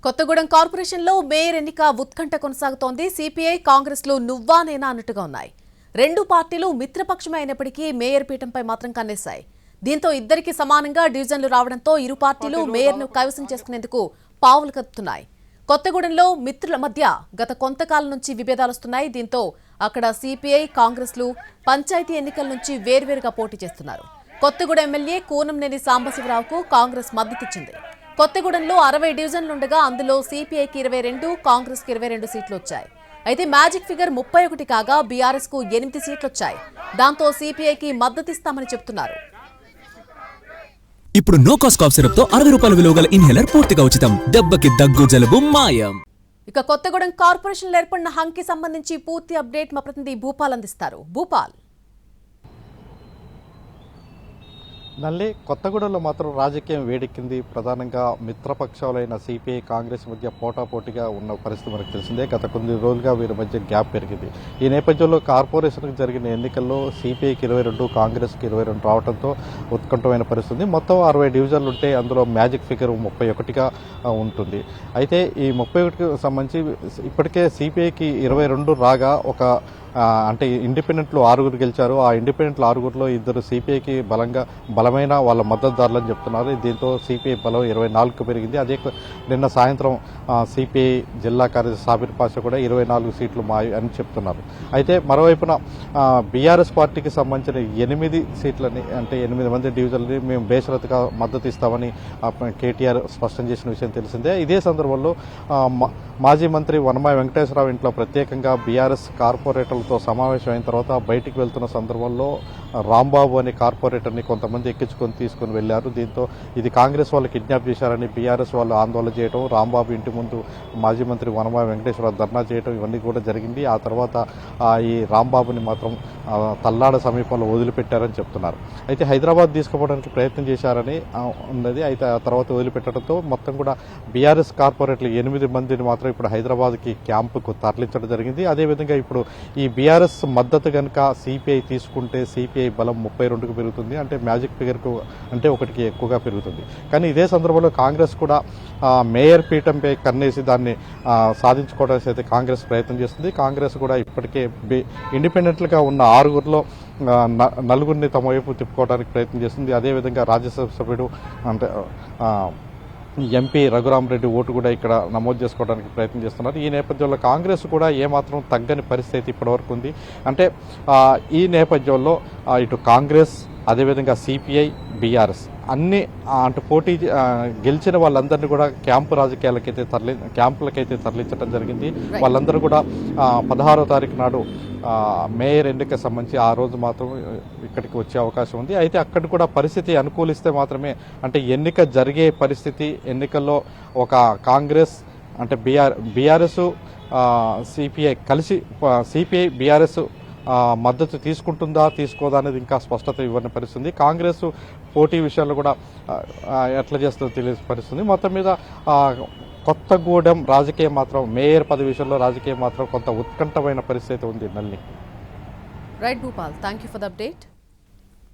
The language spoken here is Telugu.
కొత్తగూడెం కార్పొరేషన్లో మేయర్ ఎన్నిక ఉత్కంఠ కొనసాగుతోంది. సిపిఐ కాంగ్రెస్లు నువ్వా నేనా అన్నట్టుగా ఉన్నాయి. రెండు పార్టీలు మిత్రపక్షమే అయినప్పటికీ మేయర్ పీఠంపై మాత్రం కన్నేశాయి. దీంతో ఇద్దరికి సమానంగా డివిజన్లు రావడంతో ఇరు పార్టీలు మేయర్ను కైవసం చేసుకునేందుకు పావులు కదుపుతున్నాయి. కొత్తగూడెంలో మిత్రుల మధ్య గత కొంతకాలం నుంచి విభేదాలొస్తున్నాయి. దీంతో అక్కడ సిపిఐ కాంగ్రెస్లు పంచాయతీ ఎన్నికల నుంచి వేర్వేరుగా పోటీ చేస్తున్నారు. కొత్తగూడెం ఎమ్మెల్యే కూనంనేని సాంబశివరావుకు కాంగ్రెస్ మద్దతిచ్చింది. కొత్తగూడెంలో 60 డివిజన్లుండగా అందులో సిపిఐకి 22, కాంగ్రెస్కి 22 సీట్లు వచ్చాయి. అయితే మ్యాజిక్ ఫిగర్ 31 కాగా బీఆర్ఎస్ కు 8 సీట్లు వచ్చాయి. దాంతో సిపిఐకి మద్దతిస్తామని చెబుతున్నారు. ఇప్పుడు నో కాస్ట్ కాఫ్ సిరప్ తో 60 రూపాయల విలువ గల ఇన్హేలర్ పూర్తిగా ఉచితం. దెబ్బకి దగ్గు జలుబు మాయం. ఇక కొత్తగూడెం కార్పొరేషన్లో ఏర్పడిన హంకి సంబంధించి పూర్తి అప్డేట్ మా ప్రతినిధి భూపాల్ అందిస్తారు. భూపాల్, నల్లి కొత్తగూడెంలో మాత్రం రాజకీయం వేడెక్కింది. ప్రధానంగా మిత్రపక్షాలైన సిపిఐ కాంగ్రెస్ మధ్య పోటాపోటీగా ఉన్న పరిస్థితి మనకు తెలిసిందే. గత కొన్ని రోజులుగా వీరి మధ్య గ్యాప్ పెరిగింది. ఈ నేపథ్యంలో కార్పొరేషన్కి జరిగిన ఎన్నికల్లో సిపిఐకి 22, కాంగ్రెస్కి 22 రావడంతో ఉత్కంఠమైన పరిస్థితి. మొత్తం 60 డివిజన్లు ఉంటే అందులో మ్యాజిక్ ఫిగర్ 31గా ఉంటుంది. అయితే ఈ 31కి సంబంధించి ఇప్పటికే సిపిఐకి 22 రాగా అంటే ఇండిపెండెంట్లు 6 గెలిచారు. ఆ ఇండిపెండెంట్లు 6లో ఇద్దరు సిపిఐకి బలమైన వాళ్ళ మద్దతుదారులని చెప్తున్నారు. దీంతో సిపిఐ బలం 24కు పెరిగింది. అదే నిన్న సాయంత్రం సిపిఐ జిల్లా కార్యదర్శి సాబిర్ పాషా కూడా 24 సీట్లు అని చెప్తున్నారు. అయితే మరోవైపున బీఆర్ఎస్ పార్టీకి సంబంధించిన 8 సీట్లని, అంటే 8 మంది డివిజన్లని మేము బేషరతుగా మద్దతు ఇస్తామని కేటీఆర్ స్పష్టం చేసిన విషయం తెలిసిందే. ఇదే సందర్భంలో మాజీ మంత్రి వనమాయ వెంకటేశ్వరరావు ఇంట్లో ప్రత్యేకంగా బీఆర్ఎస్ కార్పొరేటర్లతో సమావేశం అయిన తర్వాత బయటికి వెళ్తున్న సందర్భంలో రాంబాబు అనే కార్పొరేటర్ని కొంతమంది తీసుకుని వెళ్లారు. దీంతో ఇది కాంగ్రెస్ వాళ్ళు కిడ్నాప్ చేశారని బీఆర్ఎస్ వాళ్ళు ఆందోళన చేయడం, రాంబాబు ఇంటి ముందు మాజీ మంత్రి వనమాయ వెంకటేశ్వరరావు ధర్నా చేయడం ఇవన్నీ కూడా జరిగింది. ఆ తర్వాత ఈ రాంబాబుని మాత్రం తల్లాడ సమీపంలో వదిలిపెట్టారని చెప్తున్నారు. అయితే హైదరాబాద్ తీసుకుపోవడానికి ప్రయత్నం చేశారని ఉన్నది. అయితే ఆ తర్వాత వదిలిపెట్టడంతో మొత్తం కూడా బీఆర్ఎస్ కార్పొరేటర్లు 8 మందిని మాత్రం ఇప్పుడు హైదరాబాద్కి క్యాంపుకు తరలించడం జరిగింది. అదేవిధంగా ఇప్పుడు ఈ బీఆర్ఎస్ మద్దతు కనుక సిపిఐ తీసుకుంటే సిపిఐ బలం 32కు పెరుగుతుంది. అంటే మ్యాజిక్ ఫిగర్కు అంటే 1కి ఎక్కువగా పెరుగుతుంది. కానీ ఇదే సందర్భంలో కాంగ్రెస్ కూడా మేయర్ పీఠంపై కన్నేసి దాన్ని సాధించుకోవడానికి అయితే కాంగ్రెస్ ప్రయత్నం చేస్తుంది. కాంగ్రెస్ కూడా ఇప్పటికే ఇండిపెండెంట్లుగా ఉన్న 6లో 4 తమ వైపు తిప్పుకోవడానికి ప్రయత్నం చేస్తుంది. అదేవిధంగా రాజ్యసభ సభ్యుడు అంటే ఎంపీ రఘురామరెడ్డి ఓటు కూడా ఇక్కడ నమోదు చేసుకోవడానికి ప్రయత్నం చేస్తున్నారు. ఈ నేపథ్యంలో కాంగ్రెస్ కూడా ఏమాత్రం తగ్గని పరిస్థితి ఇప్పటివరకు ఉంది. అంటే ఈ నేపథ్యంలో ఇటు కాంగ్రెస్, అదేవిధంగా సిపిఐ, బీఆర్ఎస్ అన్ని అంటే పోటీ గెలిచిన వాళ్ళందరినీ కూడా క్యాంపులకైతే తరలించడం జరిగింది. వాళ్ళందరూ కూడా 16వ తారీఖు నాడు మేయర్ ఎన్నిక సంబంధించి ఆ రోజు మాత్రం ఇక్కడికి వచ్చే అవకాశం ఉంది. అయితే అక్కడ కూడా పరిస్థితి అనుకూలిస్తే మాత్రమే, అంటే ఎన్నిక జరిగే పరిస్థితి, ఎన్నికల్లో ఒక కాంగ్రెస్ అంటే బీఆర్ఎస్ సిపిఐ కలిసి సిపిఐ బీఆర్ఎస్ మద్దతు తీసుకుంటుందా తీసుకోదా అనేది ఇంకా స్పష్టత ఇవ్వని పరిస్థితుంది. కాంగ్రెస్ పోటీ విషయాల్లో కూడా ఎట్లా చేస్తుందో తెలియని పరిస్థితుంది. మొత్తం మీద కొత్తగూడెం రాజకీయం మాత్రం మేయర్ పదవి విషయంలో రాజకీయం మాత్రం కొంత ఉత్కంఠమైన పరిస్థితి ఉంది. నల్లి right Bhupal, thank you for the update.